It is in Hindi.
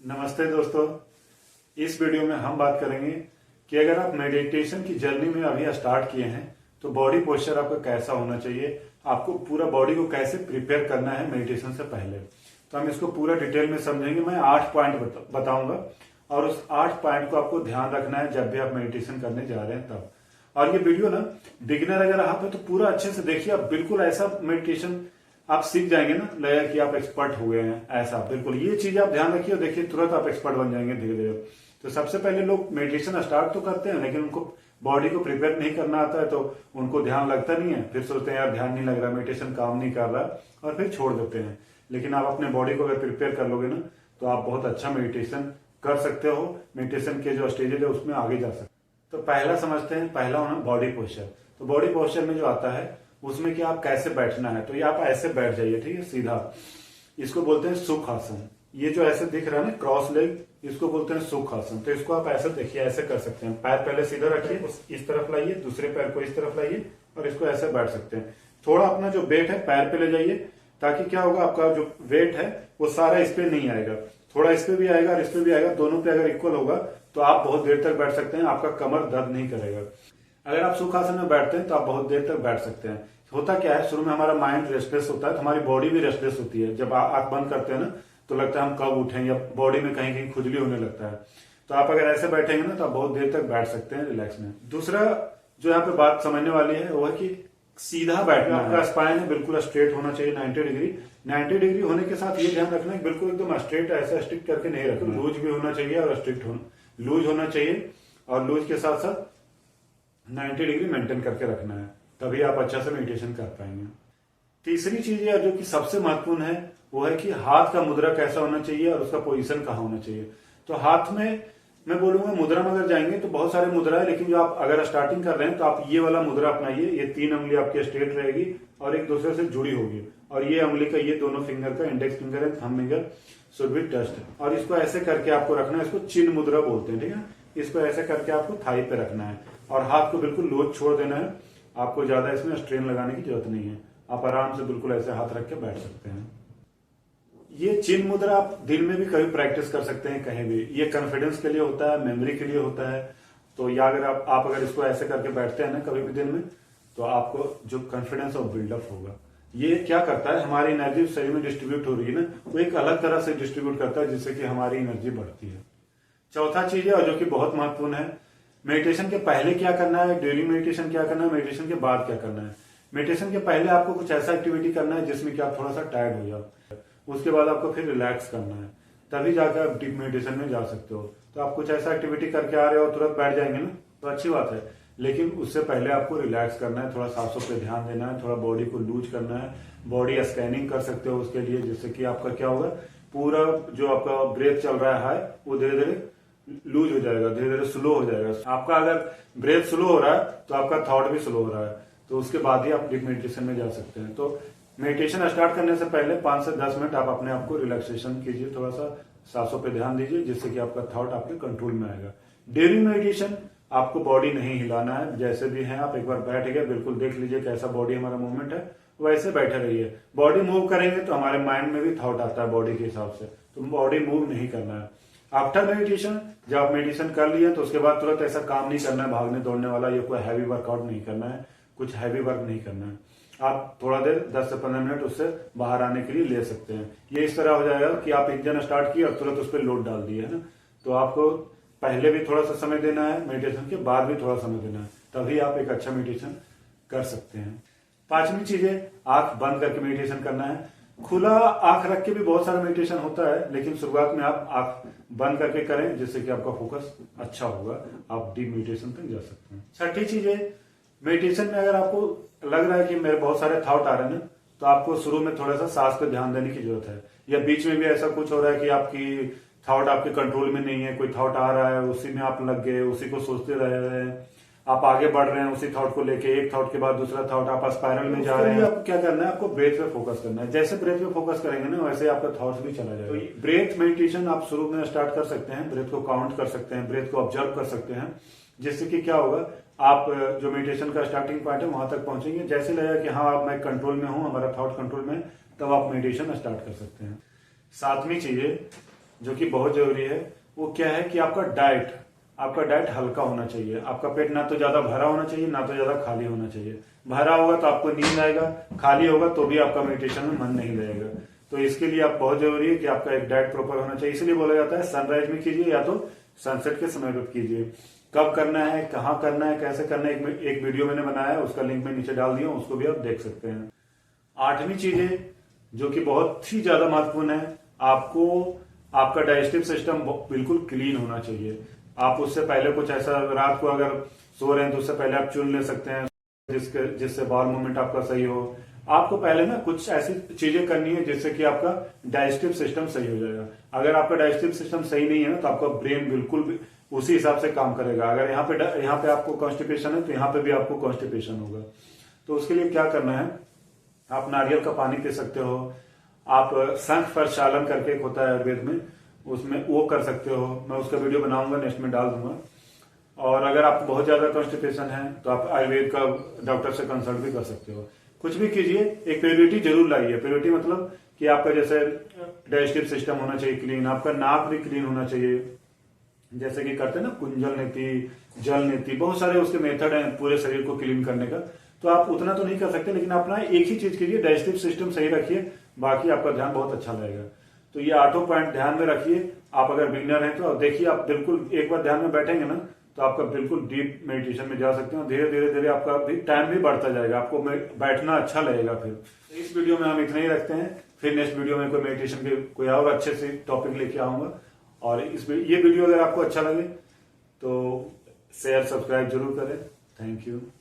नमस्ते दोस्तों। इस वीडियो में हम बात करेंगे कि अगर आप मेडिटेशन की जर्नी में अभी स्टार्ट किए हैं तो बॉडी पोस्चर आपका कैसा होना चाहिए, आपको पूरा बॉडी को कैसे प्रिपेयर करना है मेडिटेशन से पहले। तो हम इसको पूरा डिटेल में समझेंगे। मैं 8 पॉइंट बताऊंगा और उस 8 पॉइंट को आपको ध्यान रखना है जब भी आप मेडिटेशन करने जा रहे हैं तब। और ये वीडियो ना बिगिनर अगर आप है तो पूरा अच्छे से देखिए। आप बिल्कुल ऐसा मेडिटेशन आप सीख जाएंगे ना, लगेगा कि आप एक्सपर्ट हो गए हैं, ऐसा बिल्कुल ये चीज आप ध्यान रखिए और देखिए तुरंत आप एक्सपर्ट बन जाएंगे धीरे धीरे। तो सबसे पहले लोग मेडिटेशन स्टार्ट तो करते हैं लेकिन उनको बॉडी को प्रिपेयर नहीं करना आता है तो उनको ध्यान लगता नहीं है। फिर सोचते हैं यार ध्यान नहीं लग रहा, मेडिटेशन काम नहीं कर रहा और फिर छोड़ देते हैं। लेकिन आप अपने बॉडी को अगर प्रिपेयर कर लोगे ना तो आप बहुत अच्छा मेडिटेशन कर सकते हो। मेडिटेशन के जो स्टेजेस है उसमें आगे जा सकते हैं। तो पहला समझते हैं, पहला होना बॉडी पोस्चर। तो बॉडी पोस्चर में जो आता है उसमें कि आप कैसे बैठना है। तो ये आप ऐसे बैठ जाइए, ठीक है, सीधा। इसको बोलते हैं सुख आसन। ये जो ऐसे दिख रहा है ना क्रॉस लेग, इसको बोलते हैं सुख आसन। तो इसको आप ऐसे देखिए, ऐसे कर सकते हैं। पैर पहले सीधा रखिए, इस तरफ लाइए, दूसरे पैर को इस तरफ लाइए और इसको ऐसे बैठ सकते हैं। थोड़ा अपना जो वेट है पैर पे ले जाइए ताकि क्या होगा, आपका जो वेट है वो सारा इस पे नहीं आएगा, थोड़ा इस पे भी आएगा और इस पे भी आएगा। दोनों पे अगर इक्वल होगा तो आप बहुत देर तक बैठ सकते हैं, आपका कमर दर्द नहीं करेगा। अगर आप सुखासन में बैठते हैं तो आप बहुत देर तक बैठ सकते हैं। होता क्या है, शुरू में हमारा माइंड रेस्टलेस होता है तो हमारी बॉडी भी रेस्टलेस होती है। जब आंख बंद करते हैं ना तो लगता है हम कब उठें, या बॉडी में कहीं कहीं खुजली होने लगता है। तो आप अगर ऐसे बैठेंगे ना तो आप बहुत देर तक बैठ सकते हैं रिलैक्स में। दूसरा जो यहाँ पे बात समझने वाली है वो है कि सीधा बैठना। आपका स्पाइन है बिल्कुल स्ट्रेट होना चाहिए 90 डिग्री। 90 डिग्री होने के साथ ये ध्यान रखना है बिल्कुल एकदम स्ट्रेट, ऐसा स्ट्रिक्ट करके नहीं रखना। लूज भी होना चाहिए और स्ट्रिक्ट लूज होना चाहिए और लूज के साथ साथ 90 डिग्री मेंटेन करके रखना है, तभी आप अच्छा से मेडिटेशन कर पाएंगे। तीसरी चीज है जो कि सबसे महत्वपूर्ण है वो है कि हाथ का मुद्रा कैसा होना चाहिए और उसका पोजीशन कहाँ होना चाहिए। तो हाथ में मैं बोलूंगा मुद्रा में अगर जाएंगे तो बहुत सारे मुद्रा है, लेकिन जो आप अगर स्टार्टिंग कर रहे हैं तो आप ये वाला मुद्रा अपनाइए। ये 3 उंगली आपकी स्ट्रेट रहेगी और एक दूसरे से जुड़ी होगी और ये उंगली का, ये दोनों फिंगर का इंडेक्स फिंगर है, thumb finger should be touched. और इसको ऐसे करके आपको रखना है, इसको चिन्ह मुद्रा बोलते हैं, ठीक है। इसको ऐसे करके आपको थाई पे रखना है और हाथ को बिल्कुल लूज छोड़ देना है। आपको ज्यादा इसमें स्ट्रेन लगाने की जरूरत नहीं है, आप आराम से बिल्कुल ऐसे हाथ रख के बैठ सकते हैं। ये चिन्ह मुद्रा आप दिन में भी कभी प्रैक्टिस कर सकते हैं, कहीं भी। ये कॉन्फिडेंस के लिए होता है, मेमोरी के लिए होता है। तो या अगर आप अगर इसको ऐसे करके बैठते हैं ना कभी भी दिन में तो आपको जो कॉन्फिडेंस है वो बिल्डअप होगा। ये क्या करता है, हमारी एनर्जी शरीर में डिस्ट्रीब्यूट हो रही है ना, वो एक अलग तरह से डिस्ट्रीब्यूट करता है जिससे कि हमारी एनर्जी बढ़ती है। चौथा चीज है और जो कि बहुत महत्वपूर्ण है, मेडिटेशन के पहले क्या करना है, ड्यूरिंग मेडिटेशन क्या करना है, मेडिटेशन के बाद क्या करना है। मेडिटेशन के पहले आपको कुछ ऐसा एक्टिविटी करना है जिसमें कि आप थोड़ा सा टायर्ड हो जाओ। उसके बाद आपको फिर रिलैक्स करना है, तभी जाकर आप डीप मेडिटेशन में जा सकते हो। तो आप कुछ ऐसा एक्टिविटी करके आ रहे हो तुरंत बैठ जाएंगे ना तो अच्छी बात है, लेकिन उससे पहले आपको रिलैक्स करना है, थोड़ा सांसों पे ध्यान देना है, थोड़ा बॉडी को लूज करना है। बॉडी स्कैनिंग कर सकते हो उसके लिए, जिससे कि आपका क्या होगा, पूरा जो आपका ब्रेथ चल रहा है वो धीरे धीरे लूज हो जाएगा, धीरे धीरे स्लो हो जाएगा। आपका अगर ब्रेथ स्लो हो रहा है तो आपका थॉट भी स्लो हो रहा है, तो उसके बाद ही आप डीप मेडिटेशन में जा सकते हैं। तो मेडिटेशन स्टार्ट करने से पहले 5 से 10 मिनट आप अपने आप को रिलैक्सेशन कीजिए, थोड़ा सा सांसों पे ध्यान दीजिए, जिससे कि आपका थॉट आपके कंट्रोल में आएगा। ड्यूरिंग मेडिटेशन आपको बॉडी नहीं हिलाना है, जैसे भी है आप एक बार बैठ गए बिल्कुल देख लीजिए कैसा बॉडी हमारा मूवमेंट है, वैसे बैठे रहिए। बॉडी मूव करेंगे तो हमारे माइंड में भी थॉट आता है बॉडी के हिसाब से, तो बॉडी मूव नहीं करना है। आफ्टर मेडिटेशन जब आप मेडिटेशन कर लिए तो उसके बाद तुरंत ऐसा काम नहीं करना है भागने दौड़ने वाला, ये कोई हैवी वर्कआउट नहीं करना है, कुछ हैवी वर्क नहीं करना है। आप थोड़ा देर 10 से 15 मिनट उससे बाहर आने के लिए ले सकते हैं। ये इस तरह हो जाएगा कि आप इंजन स्टार्ट किए और तुरंत उस पर लोड डाल दिए, है ना। तो आपको पहले भी थोड़ा सा समय देना है, मेडिटेशन के बाद भी थोड़ा समय देना है, तभी आप एक अच्छा मेडिटेशन कर सकते हैं। 5वीं चीज है आंख बंद करके मेडिटेशन करना है। खुला आंख रख के भी बहुत सारा मेडिटेशन होता है, लेकिन शुरुआत में आप आंख बंद करके करें जिससे कि आपका फोकस अच्छा होगा, आप डीप मेडिटेशन तक जा सकते हैं। छठी चीज है, मेडिटेशन में अगर आपको लग रहा है कि मेरे बहुत सारे थॉट आ रहे हैं तो आपको शुरू में थोड़ा सा सांस पे ध्यान देने की जरूरत है। या बीच में भी ऐसा कुछ हो रहा है कि आपकी थॉट आपके कंट्रोल में नहीं है, कोई थॉट आ रहा है उसी में आप लग गए, उसी को सोचते रह रहे हैं, आप आगे बढ़ रहे हैं उसी थॉट को लेके, एक थॉट के बाद दूसरा थॉट, आप स्पाइरल में जा रहे हैं। आपको क्या करना है, आपको ब्रेथ पे फोकस करना है। जैसे ब्रेथ पे फोकस करेंगे ना वैसे आपका थॉट्स भी चला जाएगा। तो ब्रेथ मेडिटेशन आप शुरू में स्टार्ट कर सकते हैं, ब्रेथ को काउंट कर सकते हैं, ब्रेथ को ऑब्जर्व कर सकते हैं, जिससे कि क्या होगा, आप जो मेडिटेशन का स्टार्टिंग पॉइंट है वहां तक पहुंचेंगे। जैसे लगेगा कि हाँ मैं कंट्रोल में हूं, हमारा थॉट कंट्रोल में, तब आप मेडिटेशन स्टार्ट कर सकते हैं। 7वीं चीज है जो कि बहुत जरूरी है, वो क्या है कि आपका डाइट हल्का होना चाहिए। आपका पेट ना तो ज्यादा भरा होना चाहिए, ना तो ज्यादा खाली होना चाहिए। भरा होगा तो आपको नींद आएगा, खाली होगा तो भी आपका मेडिटेशन में मन नहीं लगेगा। तो इसके लिए आप बहुत जरूरी है कि आपका एक डाइट प्रॉपर होना चाहिए। इसलिए बोला जाता है सनराइज में कीजिए या तो सनसेट के समय पर कीजिए। कब करना है, कहाँ करना है, कैसे करना है, एक वीडियो मैंने बनाया है, उसका लिंक मैं नीचे डाल दिया हूं, उसको भी आप देख सकते हैं। आठवीं चीज है जो कि बहुत ही ज्यादा महत्वपूर्ण है, आपका डाइजेस्टिव सिस्टम बिल्कुल क्लीन होना चाहिए। आप उससे पहले कुछ ऐसा, रात को अगर सो रहे हैं तो उससे पहले आप चुन ले सकते हैं जिससे बॉल मूवमेंट आपका सही हो। आपको पहले ना कुछ ऐसी चीजें करनी है जिससे कि आपका डाइजेस्टिव सिस्टम सही हो जाएगा। अगर आपका डाइजेस्टिव सिस्टम सही नहीं है ना तो आपका ब्रेन बिल्कुल भी उसी हिसाब से काम करेगा। अगर यहाँ पे आपको कॉन्स्टिपेशन है तो यहाँ पे भी आपको कॉन्स्टिपेशन होगा। तो उसके लिए क्या करना है, आप नारियल का पानी पी सकते हो। आप शंख प्रक्षालन करके एक होता है आयुर्वेद में, उसमें वो कर सकते हो। मैं उसका वीडियो बनाऊंगा, नेक्स्ट में डाल दूंगा। और अगर आपको बहुत ज्यादा कॉन्स्टिपेशन है तो आप आयुर्वेद का डॉक्टर से कंसल्ट भी कर सकते हो। कुछ भी कीजिए, एक प्योरिटी जरूर लाइए। प्योरिटी मतलब कि आपका जैसे डाइजेस्टिव सिस्टम होना चाहिए क्लीन, आपका नाक भी क्लीन होना चाहिए। जैसे कि करते हैं ना कुंजल नीति, जल नीति, बहुत सारे उसके मेथड हैं पूरे शरीर को क्लीन करने का। तो आप उतना तो नहीं कर सकते, लेकिन अपना एक ही चीज कीजिए, डाइजेस्टिव सिस्टम सही रखिए, बाकी आपका ध्यान बहुत अच्छा रहेगा। तो ये 8 पॉइंट ध्यान में रखिए। आप अगर बिगिनर हैं तो देखिए, आप बिल्कुल एक बार ध्यान में बैठेंगे ना तो आपका बिल्कुल डीप मेडिटेशन में जा सकते हो। धीरे धीरे धीरे आपका भी टाइम भी बढ़ता जाएगा, आपको बैठना अच्छा लगेगा। फिर इस वीडियो में हम इतना ही रखते हैं, फिर नेक्स्ट वीडियो में कोई मेडिटेशन के कोई और अच्छे से टॉपिक लेके आऊंगा। और ये वीडियो अगर आपको अच्छा लगे तो शेयर सब्सक्राइब जरूर करें। Thank you.